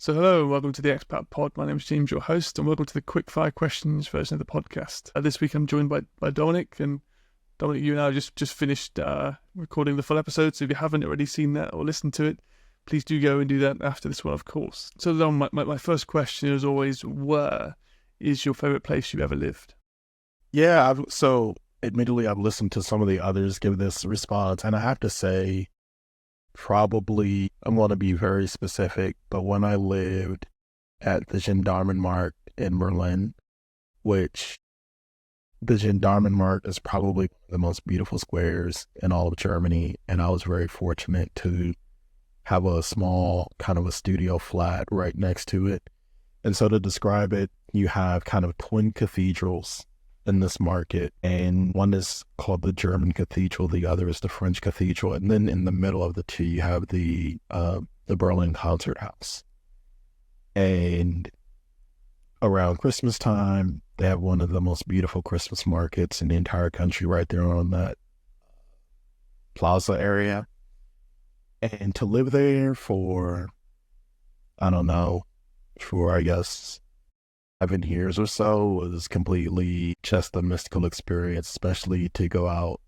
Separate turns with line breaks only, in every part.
So hello and welcome to the Expat Pod. My name is James, your host, and welcome to the Quickfire questions version of the podcast. This week I'm joined by Dominic, and Dominic, you and I just finished recording the full episode, so if you haven't already seen that or listened to it, please do go and do that after this one, of course. So Dom, my first question is always, where is your favourite place you've ever lived?
Yeah, admittedly, I've listened to some of the others give this response, and I have to say, probably, I'm going to be very specific, but when I lived at the Gendarmenmarkt in Berlin, which the Gendarmenmarkt is probably one of the most beautiful squares in all of Germany, and I was very fortunate to have a small kind of a studio flat right next to it. And so to describe it, you have kind of twin cathedrals in this market, and one is called the German Cathedral, the other is the French Cathedral, and then in the middle of the two you have the Berlin Concert House. And around Christmas time, they have one of the most beautiful Christmas markets in the entire country right there on that plaza area. And to live there for, I guess 7 years or so was completely just a mystical experience, especially to go out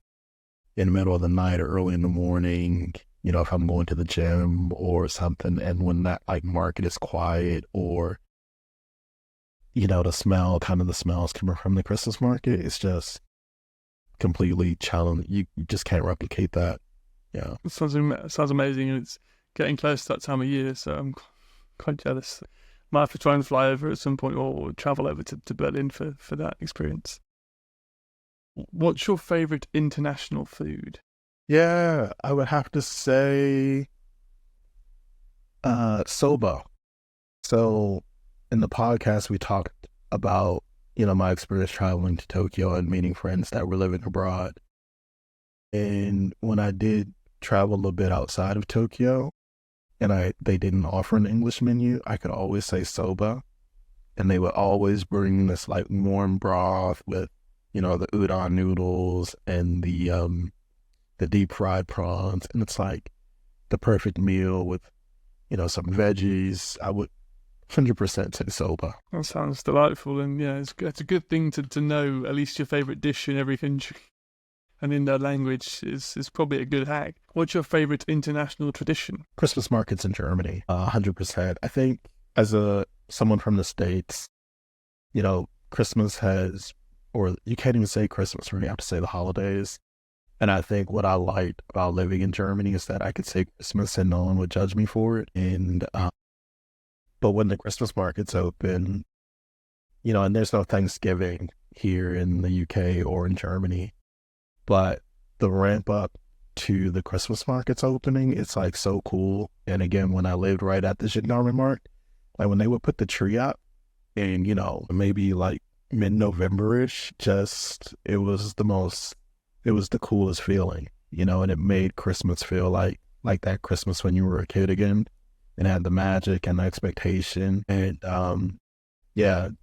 in the middle of the night or early in the morning, if I'm going to the gym or something, and when that market is quiet, or the smells coming from the Christmas market, it's just completely challenging. You just can't replicate that. Yeah,
It sounds amazing, and it's getting close to that time of year, so I'm quite jealous. Might have to try and fly over at some point, or travel over to Berlin for that experience. What's your favourite international food?
Yeah, I would have to say soba. So in the podcast, we talked about, my experience traveling to Tokyo and meeting friends that were living abroad. And when I did travel a bit outside of Tokyo, and they didn't offer an English menu, I could always say soba, and they would always bring this warm broth with, the udon noodles and the deep fried prawns, and it's the perfect meal with, some veggies. I would 100% say soba.
That sounds delightful, and yeah, it's a good thing to know at least your favourite dish in every country. And in their language is probably a good hack. What's your favourite international tradition?
Christmas markets in Germany, 100%. I think as someone from the States, Christmas has, or you can't even say Christmas, you have to say the holidays. And I think what I liked about living in Germany is that I could say Christmas and no one would judge me for it. And but when the Christmas markets open, and there's no Thanksgiving here in the UK or in Germany, but the ramp up to the Christmas markets opening, it's so cool. And again, when I lived right at the Gendarmenmarkt, when they would put the tree up, and maybe mid-November-ish, it was the coolest feeling, and it made Christmas feel like that Christmas when you were a kid again, and had the magic and the expectation. And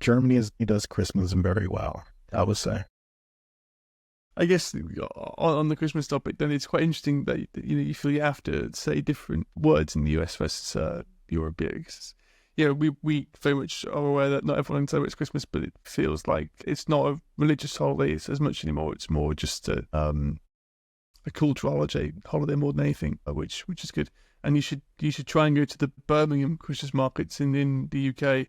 Germany does Christmas very well, I would say.
I guess on the Christmas topic, then it's quite interesting that you feel you have to say different words in the US versus Europe. Because, we very much are aware that not everyone celebrates Christmas, but it feels like it's not a religious holiday as much anymore. It's more just a cultural holiday more than anything, which is good. And you should try and go to the Birmingham Christmas markets in the UK.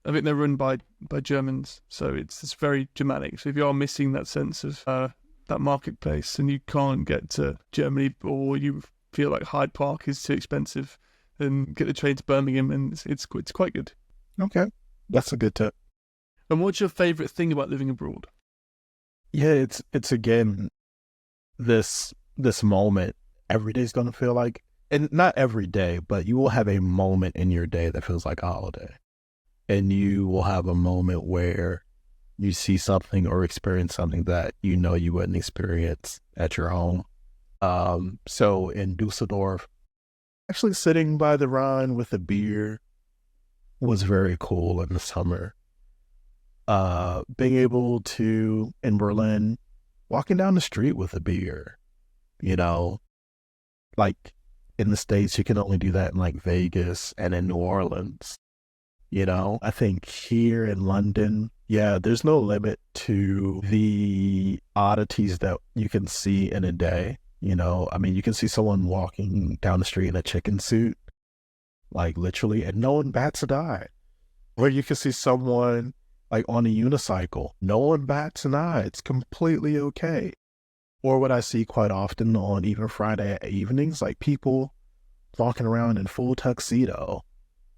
I think they're run by Germans, so it's very Germanic. So if you are missing that sense of that marketplace, and you can't get to Germany, or you feel like Hyde Park is too expensive, then get the train to Birmingham, and it's quite good.
Okay, that's a good tip.
And what's your favourite thing about living abroad?
Yeah, it's again this moment. Every day's gonna feel like, and not every day, but you will have a moment in your day that feels like a holiday. And you will have a moment where you see something or experience something that you wouldn't experience at your home. So in Dusseldorf, actually sitting by the Rhine with a beer was very cool in the summer. Being able to, in Berlin, walking down the street with a beer, in the States, you can only do that in like Vegas and in New Orleans. I think here in London, yeah, there's no limit to the oddities that you can see in a day. I mean, you can see someone walking down the street in a chicken suit, like literally, and no one bats an eye. Or you can see someone like on a unicycle, no one bats an eye. It's completely okay. Or what I see quite often on even Friday evenings, like people walking around in full tuxedo,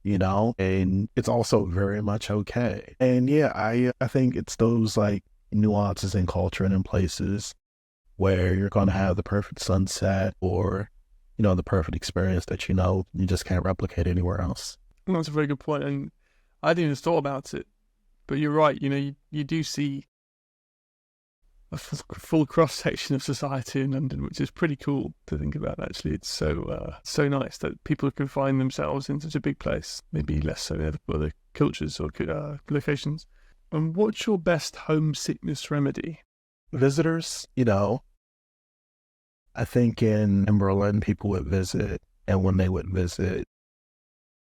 and it's also very much okay. And yeah, I think it's those like nuances in culture and in places where you're going to have the perfect sunset or, the perfect experience that, you just can't replicate anywhere else.
That's a very good point. And I hadn't even thought about it, but you're right. You do see a full cross section of society in London, which is pretty cool to think about. Actually, it's so nice that people can find themselves in such a big place. Maybe less so in other cultures or locations. And what's your best homesickness remedy?
Visitors, I think in Berlin, people would visit, and when they would visit,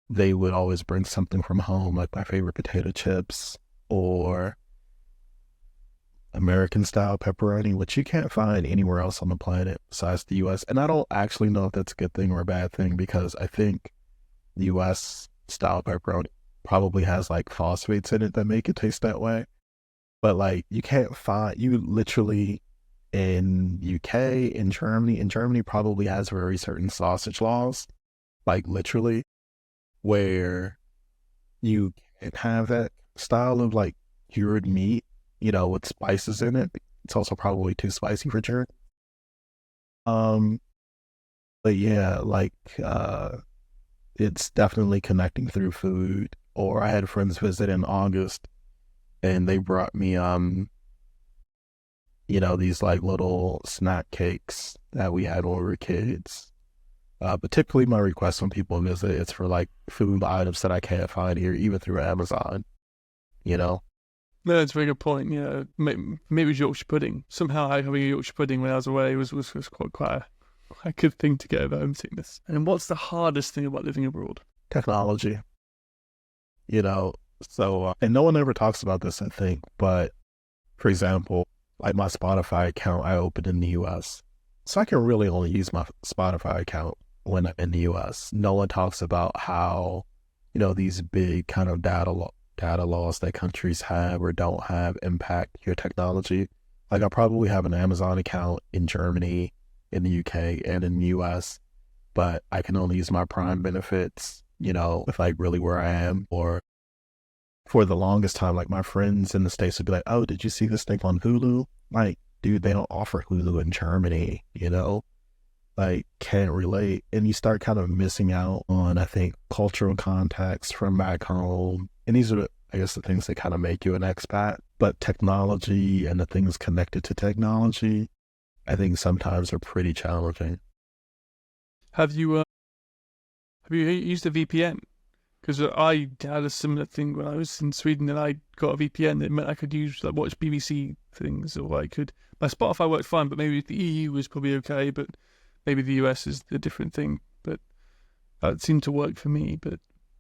they would always bring something from home, like my favorite potato chips or American style pepperoni, which you can't find anywhere else on the planet besides the US. And I don't actually know if that's a good thing or a bad thing, because I think the US style pepperoni probably has like phosphates in it that make it taste that way. But like you literally in UK, in Germany probably has very certain sausage laws, like literally, where you can't have that style of like cured meat, with spices in it. It's also probably too spicy for German. But yeah, like it's definitely connecting through food. Or I had friends visit in August, and they brought me these like little snack cakes that we had when we were kids. But typically my request when people visit, it's for like food items that I can't find here, even through Amazon.
No, that's a very good point. Maybe it was Yorkshire pudding. Somehow having a Yorkshire pudding when I was away was quite a good thing to get over homesickness. And what's the hardest thing about living abroad?
Technology. So, and no one ever talks about this, I think, but for example, like my Spotify account I opened in the US. So I can really only use my Spotify account when I'm in the US. No one talks about how, these big kind of data laws that countries have or don't have impact your technology. Like I probably have an Amazon account in Germany, in the UK, and in the US, but I can only use my Prime benefits, with like really where I am. Or for the longest time, like my friends in the States would be like, oh, did you see this thing on Hulu? Like, dude, they don't offer Hulu in Germany, like can't relate. And you start kind of missing out on, I think, cultural context from back home. And these are, I guess, the things that kind of make you an expat. But technology and the things connected to technology, I think sometimes are pretty challenging.
Have you used a VPN? Because I had a similar thing when I was in Sweden, and I got a VPN. It meant I could watch BBC things, or I could. My Spotify worked fine, but maybe the EU was probably okay, but maybe the US is a different thing. But it seemed to work for me. But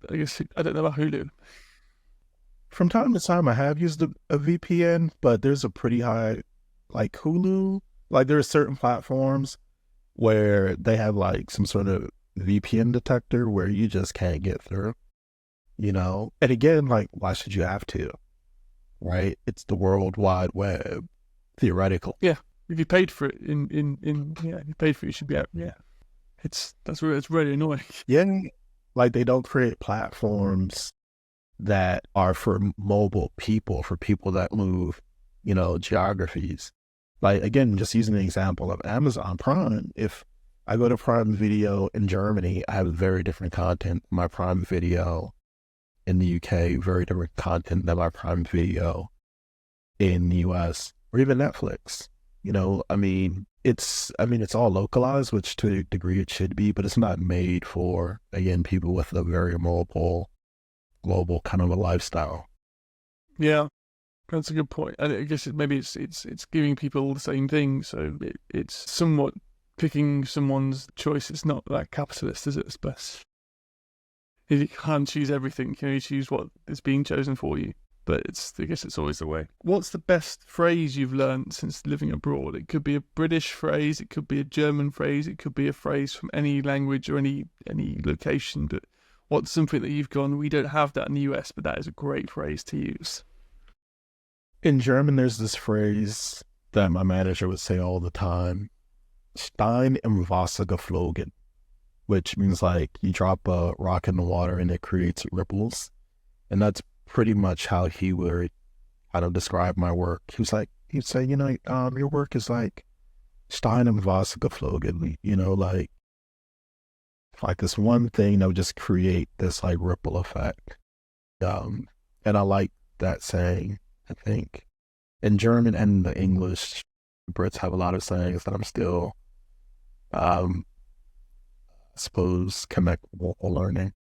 I guess I don't know about Hulu.
From time to time, I have used a VPN, but there's a pretty high, like Hulu. Like there are certain platforms where they have like some sort of VPN detector where you just can't get through. And again, like, why should you have to? Right? It's the World Wide Web, theoretical.
Yeah, if you paid for it, if you paid for it, you should be out. Yeah, it's really annoying.
Yeah, like they don't create platforms that are for mobile people, for people that move, geographies. Like again, just using an example of Amazon Prime, if I go to Prime Video in Germany, I have very different content than my Prime Video in the UK, very different content than my Prime Video in the US, or even Netflix. It's all localized, which to a degree it should be, but it's not made for, again, people with a very mobile, global kind of a lifestyle.
Yeah, that's a good point. And I guess maybe it's giving people all the same thing, so it's somewhat picking someone's choice is not that capitalist, is it? It's best. If you can't choose everything, you can only choose what is being chosen for you. But I guess it's always the way. What's the best phrase you've learned since living abroad? It could be a British phrase, it could be a German phrase, it could be a phrase from any language or any location. But what's something that you've gone, we don't have that in the US, but that is a great phrase to use?
In German, there's this phrase that my manager would say all the time, Stein im Wasser geflogen, which means like you drop a rock in the water and it creates ripples. And that's pretty much how he would kind of describe my work. He'd say, your work is like Stein im Wasser geflogen, like this one thing that would just create this like ripple effect. And I like that saying. I think in German and the English, Brits have a lot of sayings that I'm still, I suppose, connectable or learning.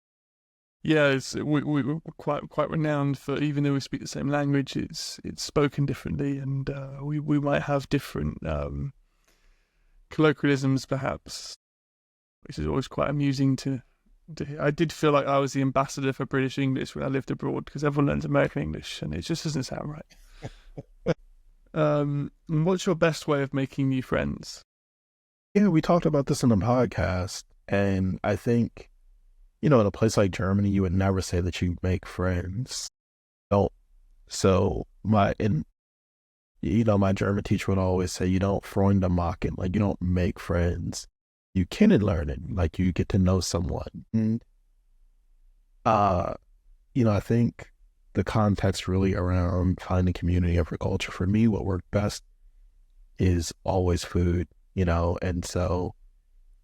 Yeah, we're quite renowned for, even though we speak the same language, it's spoken differently, and we might have different colloquialisms, perhaps, which is always quite amusing to hear. I did feel like I was the ambassador for British English when I lived abroad, because everyone learns American English, and it just doesn't sound right. What's your best way of making new friends?
Yeah, we talked about this in the podcast, and I think, in a place like Germany, you would never say that you make friends. Don't. So my German teacher would always say, you don't Freunde machen, like you don't make friends. You can in learning, like you get to know someone. And, I think the context really around finding community of your culture, for me, what worked best is always food, and so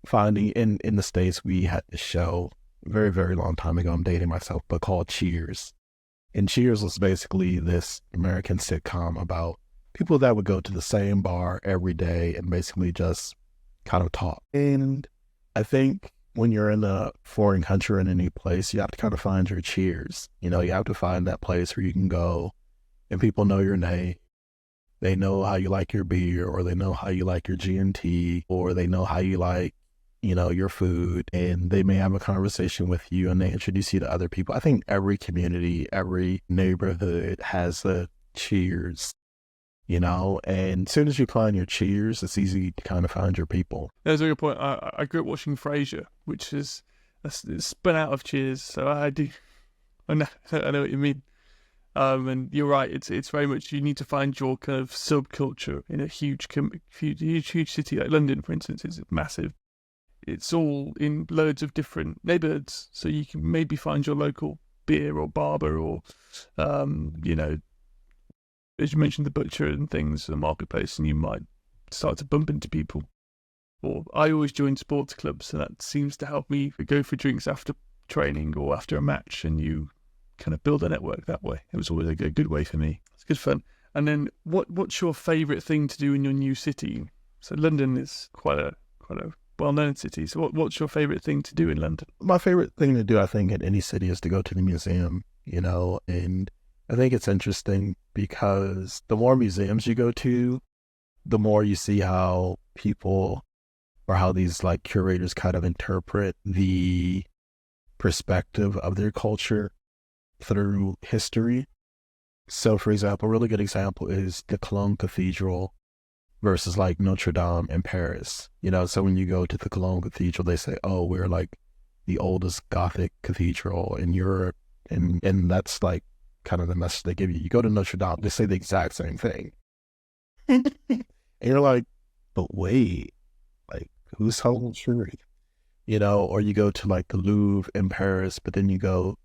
finding in the States, we had this show very, very long time ago, I'm dating myself, but called Cheers. And Cheers was basically this American sitcom about people that would go to the same bar every day and basically just kind of talk. And I think when you're in a foreign country or in any place, you have to kind of find your cheers. You have to find that place where you can go and people know your name. They know how you like your beer, or they know how you like your G&T, or they know how you like, your food, and they may have a conversation with you and they introduce you to other people. I think every community, every neighborhood has a cheers, and as soon as you find your cheers, it's easy to kind of find your people.
There's a good point. I grew up watching Frasier, which is it's spun out of Cheers, so I know what you mean. And you're right. It's very much, you need to find your kind of subculture in a huge city like London, for instance. It's massive. It's all in loads of different neighborhoods, so you can maybe find your local beer or barber, or as you mentioned, the butcher and things, the marketplace, and you might start to bump into people. Or I always join sports clubs, and that seems to help me go for drinks after training or after a match, and you kind of build a network that way. It was always a good way for me. It's good fun. And then what's your favourite thing to do in your new city? So London is quite a well-known city. So what's your favourite thing to do in London?
My favourite thing to do, I think, in any city is to go to the museum, and I think it's interesting because the more museums you go to, the more you see how people, or how these like curators kind of interpret the perspective of their culture through history. So, for example, a really good example is the Cologne Cathedral versus like Notre Dame in Paris. So when you go to the Cologne Cathedral, they say, oh, we're like the oldest Gothic cathedral in Europe. And that's like kind of the message they give you. You go to Notre Dame, they say the exact same thing. And you're like, but wait, like who's telling the truth? Or you go to like the Louvre in Paris, but then you go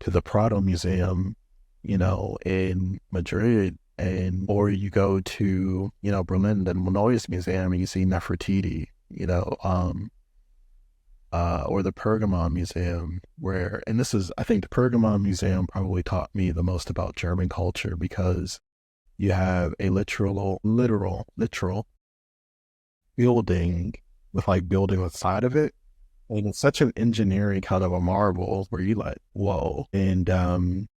to the Prado Museum, in Madrid, or you go to, Berlin, the Neues Museum, and you see Nefertiti, or the Pergamon Museum, I think the Pergamon Museum probably taught me the most about German culture, because you have a literal building with like building inside of it. And it's such an engineering kind of a marvel where you like, whoa. And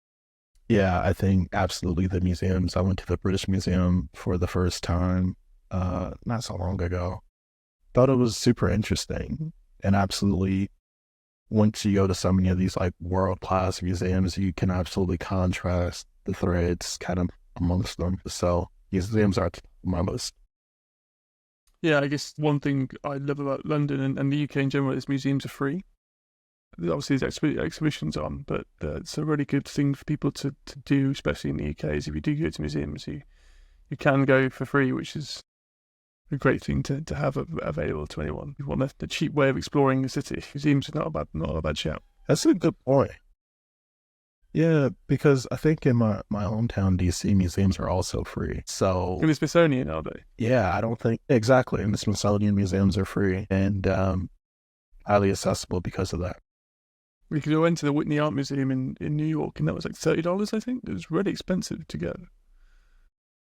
yeah, I think absolutely the museums. I went to the British Museum for the first time not so long ago. thought it was super interesting. And absolutely, once you go to so many of these like world-class museums, you can absolutely contrast the threads kind of amongst them. So museums are my list.
Yeah, I guess one thing I love about London and the UK in general is museums are free. Obviously, there's exhibitions on, but it's a really good thing for people to do, especially in the UK, is if you do go to museums, you can go for free, which is a great thing to have available to anyone. If you want a cheap way of exploring the city, museums are not a bad shout.
That's a good point. Yeah, because I think in my hometown, DC, museums are also free. So
In the Smithsonian, are they?
yeah, I don't think exactly. And the Smithsonian museums are free and highly accessible because of that.
We could go into the Whitney Art Museum in New York, and that was like $30, I think. It was really expensive to go.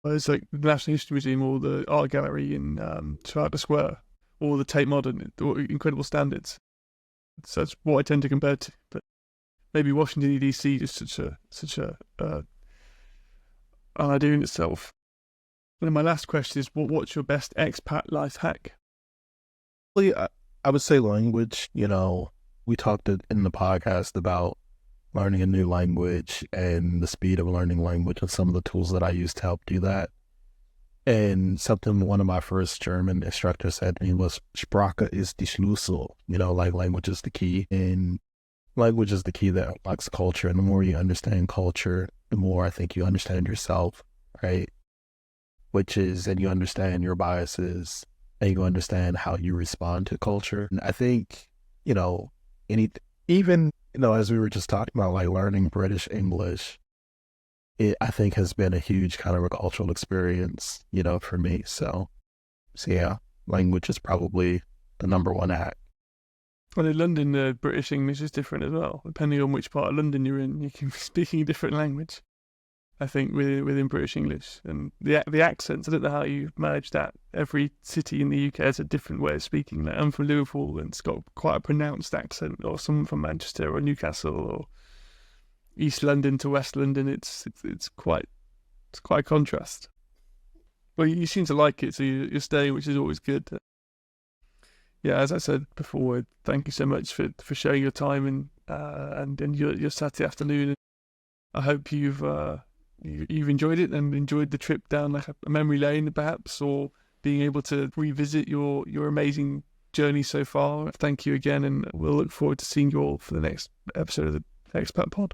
Whereas like the National History Museum or the Art Gallery in Trafalgar Square or the Tate Modern, or incredible standards. So that's what I tend to compare to. But maybe Washington DC is such a an idea in itself. And then my last question is, what's your best expat life hack?
Well, I would say language. You know, we talked in the podcast about learning a new language and the speed of learning language and some of the tools that I use to help do that. And something one of my first German instructors said to me was, Sprache ist die Schlüssel. You know, like language is the key. And language is the key that unlocks culture. And the more you understand culture, the more I think you understand yourself, right? And you understand your biases and you understand how you respond to culture. And I think, you know, even, you know, as we were just talking about, like learning British English, it, I think, has been a huge kind of a cultural experience, you know, for me. So yeah, language is probably the number one hack.
Well, in London, British English is different as well. Depending on which part of London you're in, you can be speaking a different language, I think, within British English. And the accents, I don't know how you manage that. Every city in the UK has a different way of speaking. Like, I'm from Liverpool and it's got quite a pronounced accent, or someone from Manchester or Newcastle or East London to West London. It's quite a contrast. Well, you seem to like it, so you're staying, which is always good. Yeah, as I said before, thank you so much for sharing your time and your Saturday afternoon. I hope you've enjoyed it and enjoyed the trip down like a memory lane, perhaps, or being able to revisit your amazing journey so far. Thank you again, and we'll look forward to seeing you all for the next episode of the Expat Pod.